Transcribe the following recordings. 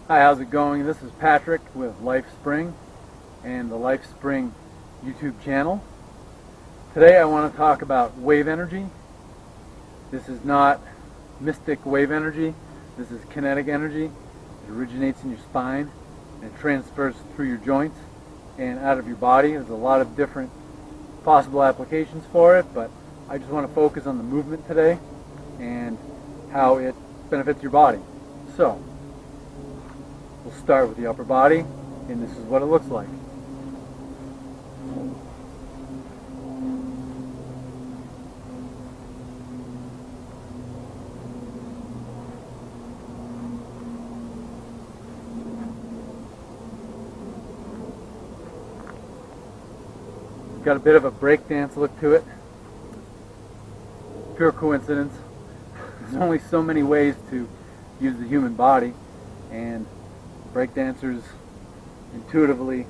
Hi, how's it going? This is Patrick with LifeSpring and the LifeSpring YouTube channel. Today I want to talk about wave energy. This is not mystic wave energy. This is kinetic energy. It originates in your spine and it transfers through your joints and out of your body. There's a lot of different possible applications for it, but I just want to focus on the movement today and how it benefits your body. So, we'll start with the upper body, and this is what it looks like. Got a bit of a breakdance look to it. Pure coincidence. There's only so many ways to use the human body, and breakdancers intuitively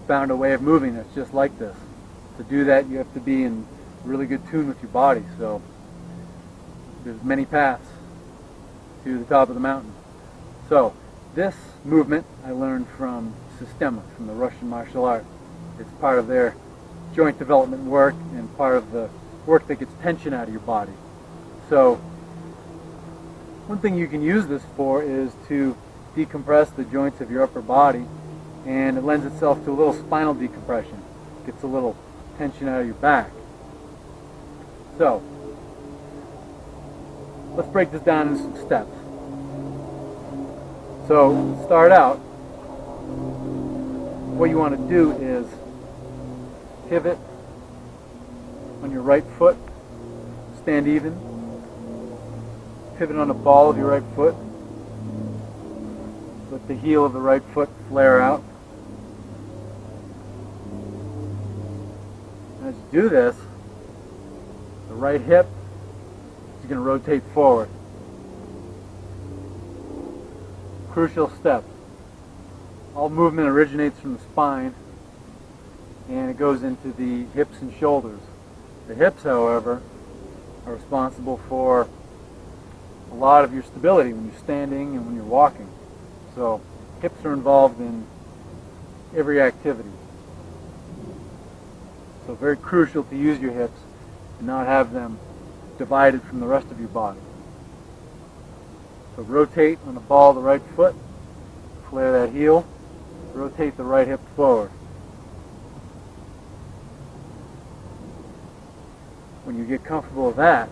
found a way of moving that's just like this. To do that, you have to be in really good tune with your body. So there's many paths to the top of the mountain. So this movement I learned from Systema, from the Russian martial art. It's part of their joint development work and part of the work that gets tension out of your body. So one thing you can use this for is to decompress the joints of your upper body, and it lends itself to a little spinal decompression. Gets a little tension out of your back. So let's break this down into some steps. So to start out, what you want to do is pivot on your right foot, stand even, pivot on the ball of your right foot, let the heel of the right foot flare out. And as you do this, the right hip is going to rotate forward. Crucial step. All movement originates from the spine and it goes into the hips and shoulders. The hips, however, are responsible for a lot of your stability when you're standing and when you're walking. So hips are involved in every activity. So very crucial to use your hips and not have them divided from the rest of your body. So rotate on the ball of the right foot, flare that heel, rotate the right hip forward. When you get comfortable with that,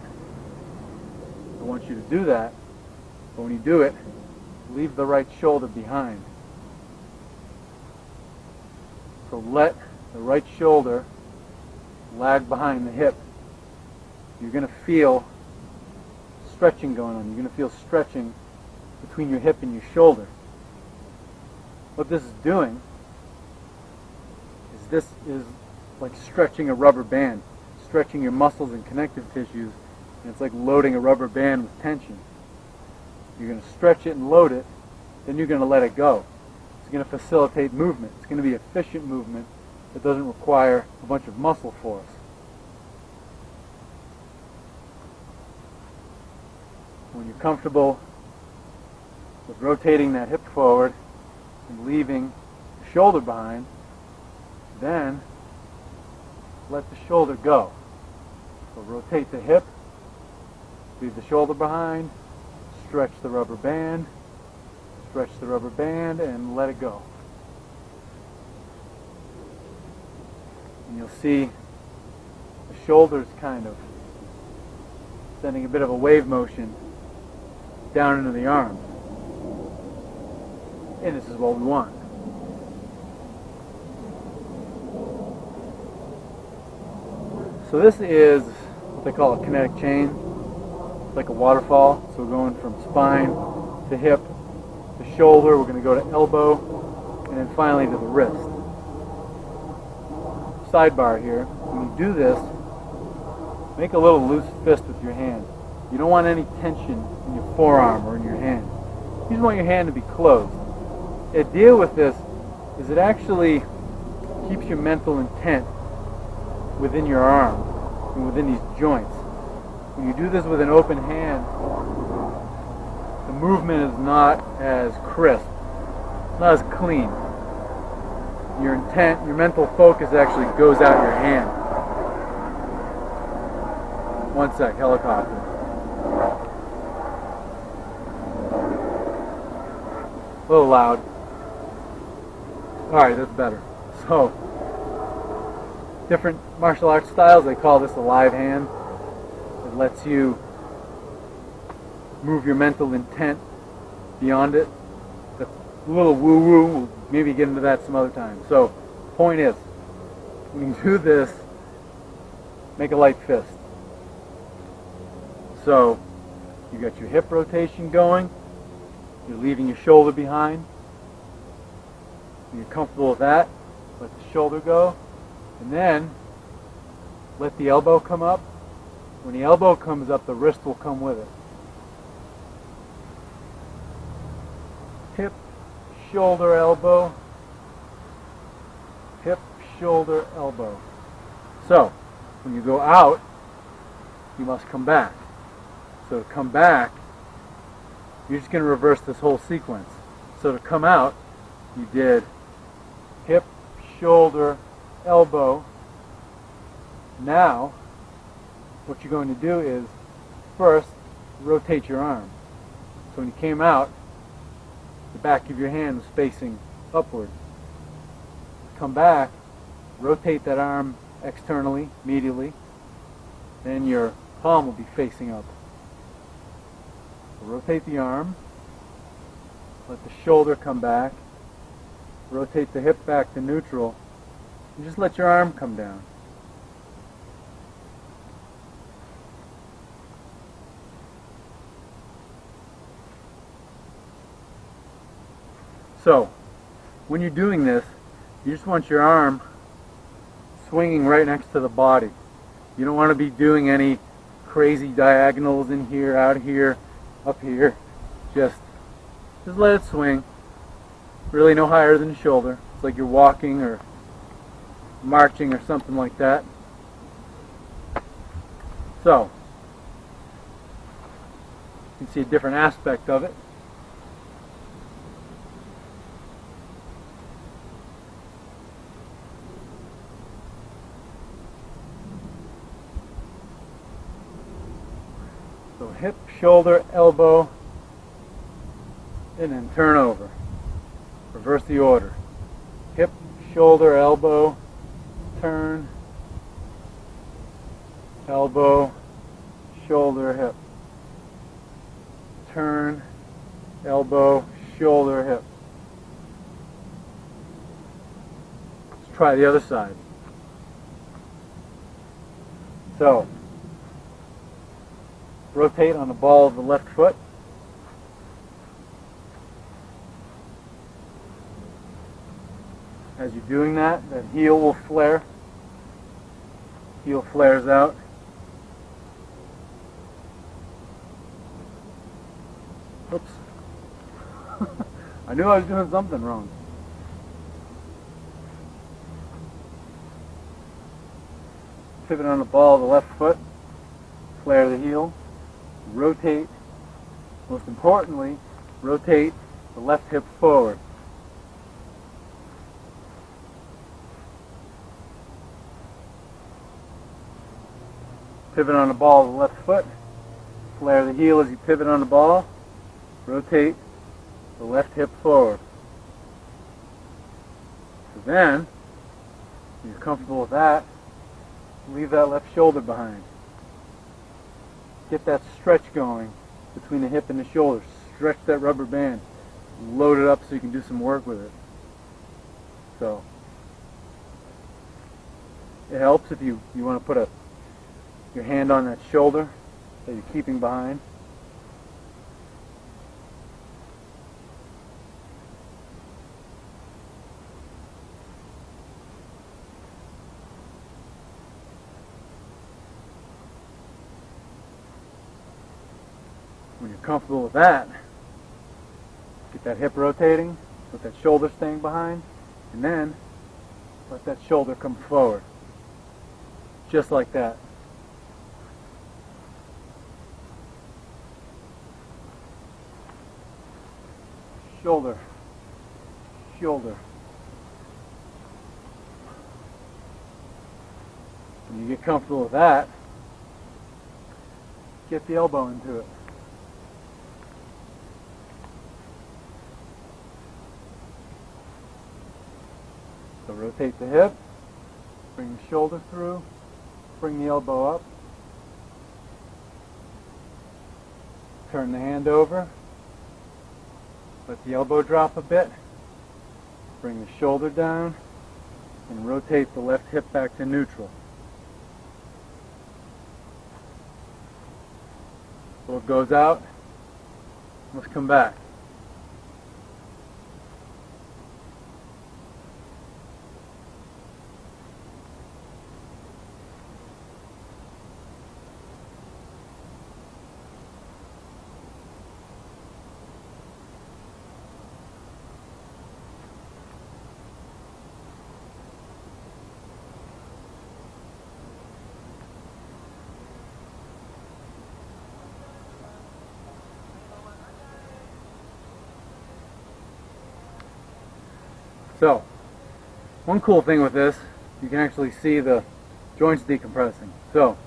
I want you to do that, but when you do it, leave the right shoulder behind. So let the right shoulder lag behind the hip. You're going to feel stretching going on. You're going to feel stretching between your hip and your shoulder. What this is doing is this is like stretching a rubber band, stretching your muscles and connective tissues, and it's like loading a rubber band with tension. You're going to stretch it and load it, then you're going to let it go. It's going to facilitate movement. It's going to be efficient movement that doesn't require a bunch of muscle force. When you're comfortable with rotating that hip forward and leaving the shoulder behind, then let the shoulder go. So rotate the hip, leave the shoulder behind, stretch the rubber band, and let it go. And you'll see the shoulders kind of sending a bit of a wave motion down into the arms. And this is what we want. So this is what they call a kinetic chain. It's like a waterfall. So we're going from spine to hip to shoulder. We're going to go to elbow, and then finally to the wrist. Sidebar here. When you do this, make a little loose fist with your hand. You don't want any tension in your forearm or in your hand. You just want your hand to be closed. The idea with this is it actually keeps your mental intent within your arm and within these joints. When you do this with an open hand, the movement is not as crisp, not as clean. Your intent, your mental focus actually goes out your hand. One sec, helicopter. A little loud. Alright, that's better. So, different martial arts styles, they call this a live hand. It lets you move your mental intent beyond it. That's a little woo-woo. We'll maybe get into that some other time. So, point is, when you do this, make a light fist. So, you got your hip rotation going. You're leaving your shoulder behind. When you're comfortable with that, let the shoulder go. And then, let the elbow come up. When the elbow comes up, the wrist will come with it. Hip, shoulder, elbow. Hip, shoulder, elbow. So, when you go out, you must come back. So to come back, you're just going to reverse this whole sequence. So to come out, you did hip, shoulder, elbow. Now, what you're going to do is, first, rotate your arm. So when you came out, the back of your hand was facing upward. Come back, rotate that arm externally, medially, then your palm will be facing up. Rotate the arm, let the shoulder come back, rotate the hip back to neutral, and just let your arm come down. So, when you're doing this, you just want your arm swinging right next to the body. You don't want to be doing any crazy diagonals in here, out here, up here. Just let it swing. Really no higher than the shoulder. It's like you're walking or marching or something like that. So, you can see a different aspect of it. So hip, shoulder, elbow, and then turn over. Reverse the order. Hip, shoulder, elbow, turn, elbow, shoulder, hip. Turn, elbow, shoulder, hip. Let's try the other side. So, rotate on the ball of the left foot. As you're doing that, that heel will flare. Heel flares out. Oops. I knew I was doing something wrong. Pivot on the ball of the left foot. Flare the heel. Rotate, most importantly, rotate the left hip forward. Pivot on the ball of the left foot, flare the heel as you pivot on the ball, rotate the left hip forward. So then, when you're comfortable with that, leave that left shoulder behind. Get that stretch going between the hip and the shoulder. Stretch that rubber band. Load it up so you can do some work with it. So, it helps if you want to put your hand on that shoulder that you're keeping behind. When you're comfortable with that, get that hip rotating, let that shoulder staying behind, and then let that shoulder come forward. Just like that. shoulder, shoulder. When you get comfortable with that, get the elbow into it. So rotate the hip, bring the shoulder through, bring the elbow up, turn the hand over, let the elbow drop a bit, bring the shoulder down, and rotate the left hip back to neutral. So it goes out, let's come back. So, one cool thing with this, you can actually see the joints decompressing. So,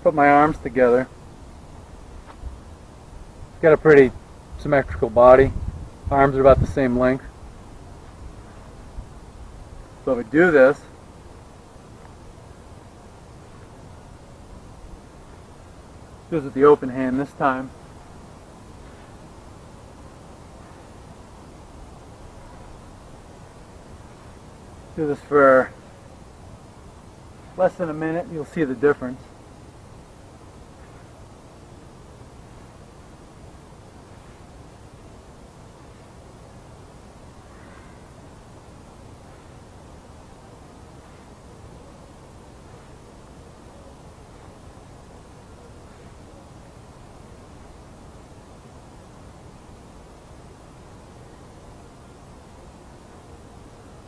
put my arms together. It's got a pretty symmetrical body. Arms are about the same length. So if I do this, with the open hand this time. Do this for less than a minute, you'll see the difference.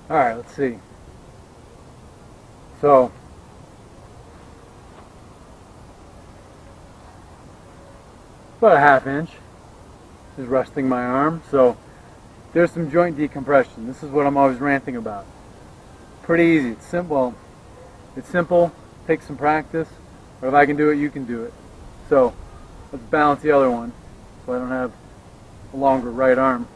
Alright, let's see. So, about a half inch is resting my arm. So, there's some joint decompression. This is what I'm always ranting about. Pretty easy. It's simple. It's simple. Takes some practice. But if I can do it, you can do it. So, let's balance the other one so I don't have a longer right arm.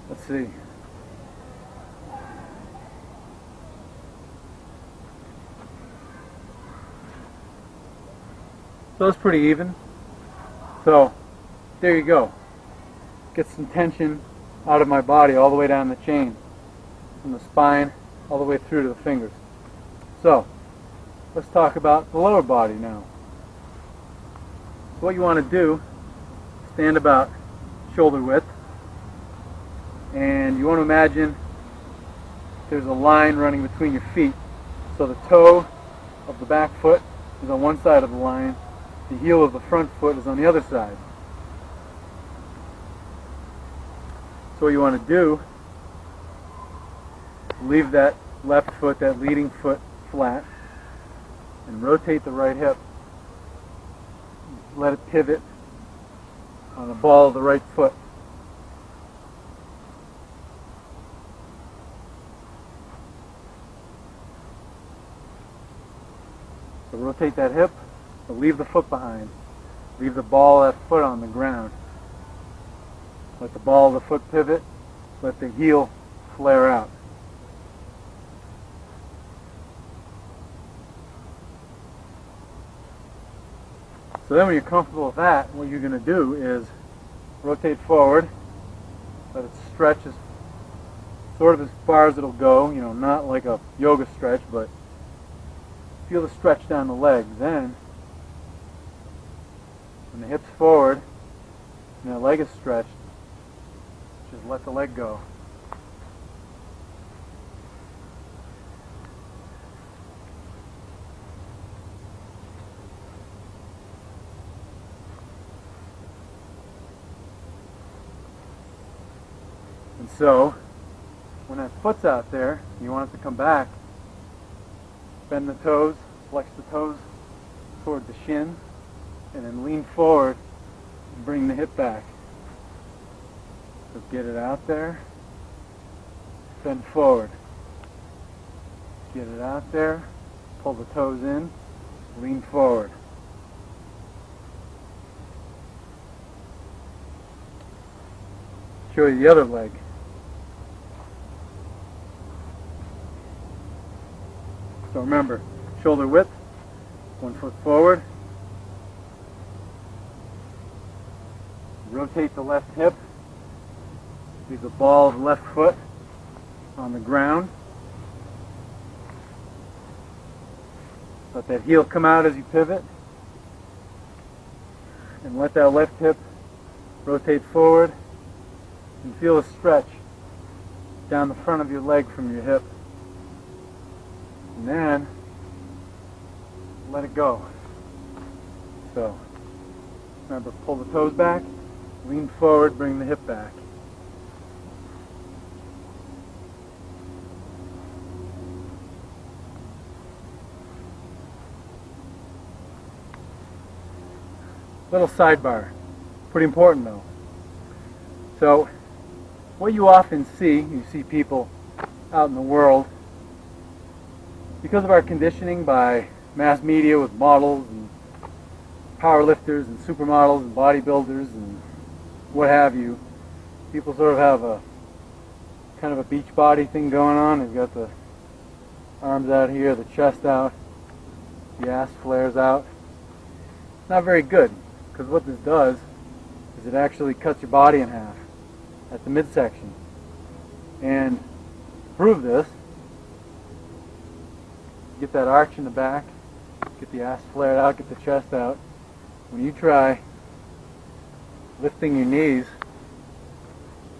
Let's see. So it's pretty even. So there you go. Get some tension out of my body all the way down the chain, from the spine all the way through to the fingers. So let's talk about the lower body now. So what you want to do, stand about shoulder width. And you want to imagine there's a line running between your feet. So the toe of the back foot is on one side of the line, the heel of the front foot is on the other side. So what you want to do, leave that left foot, that leading foot, flat, and rotate the right hip. Let it pivot on the ball of the right foot. So rotate that hip, but leave the foot behind. Leave the ball of that foot on the ground. Let the ball of the foot pivot. Let the heel flare out. So then when you're comfortable with that, what you're going to do is rotate forward. Let it stretch as sort of as far as it'll go. You know, not like a yoga stretch, but feel the stretch down the leg. Then, when the hip's forward and the leg is stretched, just let the leg go. And so, when that foot's out there, you want it to come back, bend the toes, flex the toes toward the shin, and then lean forward and bring the hip back. So get it out there, bend forward. Get it out there, pull the toes in, lean forward. Show you the other leg. So remember, shoulder width, 1 foot forward. Rotate the left hip. Leave the ball of the left foot on the ground. Let that heel come out as you pivot. And let that left hip rotate forward. And feel a stretch down the front of your leg from your hip. And then let it go. So remember, pull the toes back, lean forward, bring the hip back. Little sidebar, pretty important though. So what you often see, you see people out in the world, because of our conditioning by mass media with models and power lifters and supermodels and bodybuilders and what have you, people sort of have a kind of a beach body thing going on. They've got the arms out here, the chest out, the ass flares out. Not very good, because what this does is it actually cuts your body in half at the midsection. And to prove this, get that arch in the back, get the ass flared out, get the chest out. When you try lifting your knees,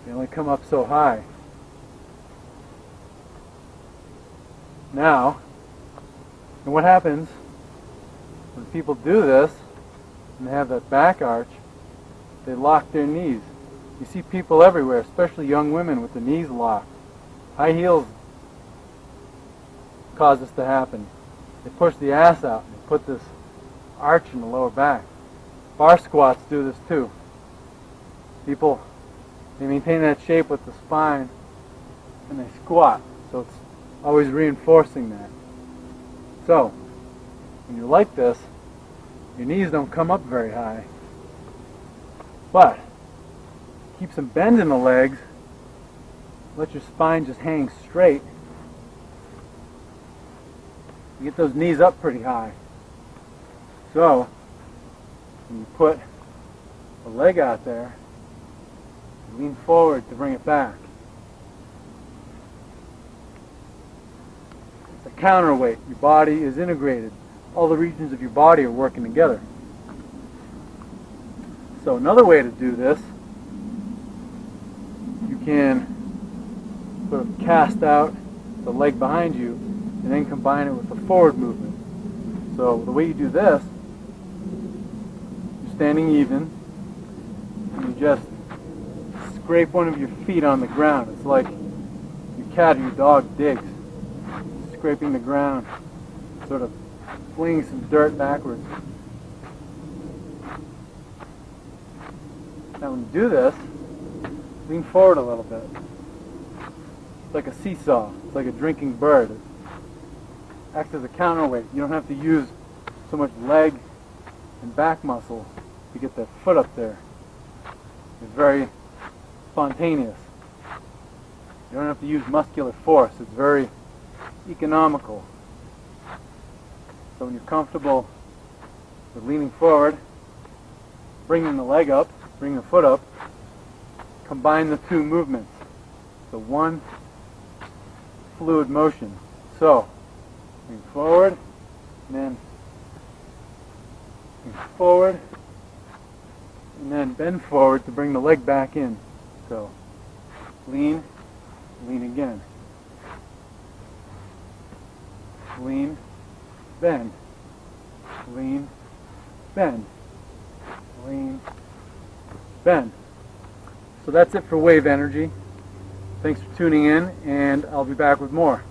they only come up so high. Now, and what happens when people do this and they have that back arch, they lock their knees. You see people everywhere, especially young women, with the knees locked. High heels cause this to happen. They push the ass out and they put this arch in the lower back. Bar squats do this too. People, they maintain that shape with the spine and they squat, so it's always reinforcing that. So, when you're like this, your knees don't come up very high, but keep some bend in the legs, let your spine just hang straight. You get those knees up pretty high. So, when you put the leg out there, you lean forward to bring it back. It's a counterweight. Your body is integrated. All the regions of your body are working together. So another way to do this, you can sort of cast out the leg behind you and then combine it with the forward movement. So the way you do this, you're standing even, and you just scrape one of your feet on the ground. It's like your cat or your dog digs, scraping the ground, sort of flinging some dirt backwards. Now when you do this, lean forward a little bit. It's like a seesaw. It's like a drinking bird. It acts as a counterweight. You don't have to use so much leg and back muscle to get that foot up there. It's very spontaneous. You don't have to use muscular force. It's very economical. So when you're comfortable with leaning forward, bringing the leg up, bring the foot up, combine the two movements. So one fluid motion. So, lean forward, forward, and then bend forward to bring the leg back in. So lean, lean again. Lean, bend. Lean, bend. Lean, bend. So that's it for wave energy. Thanks for tuning in, and I'll be back with more.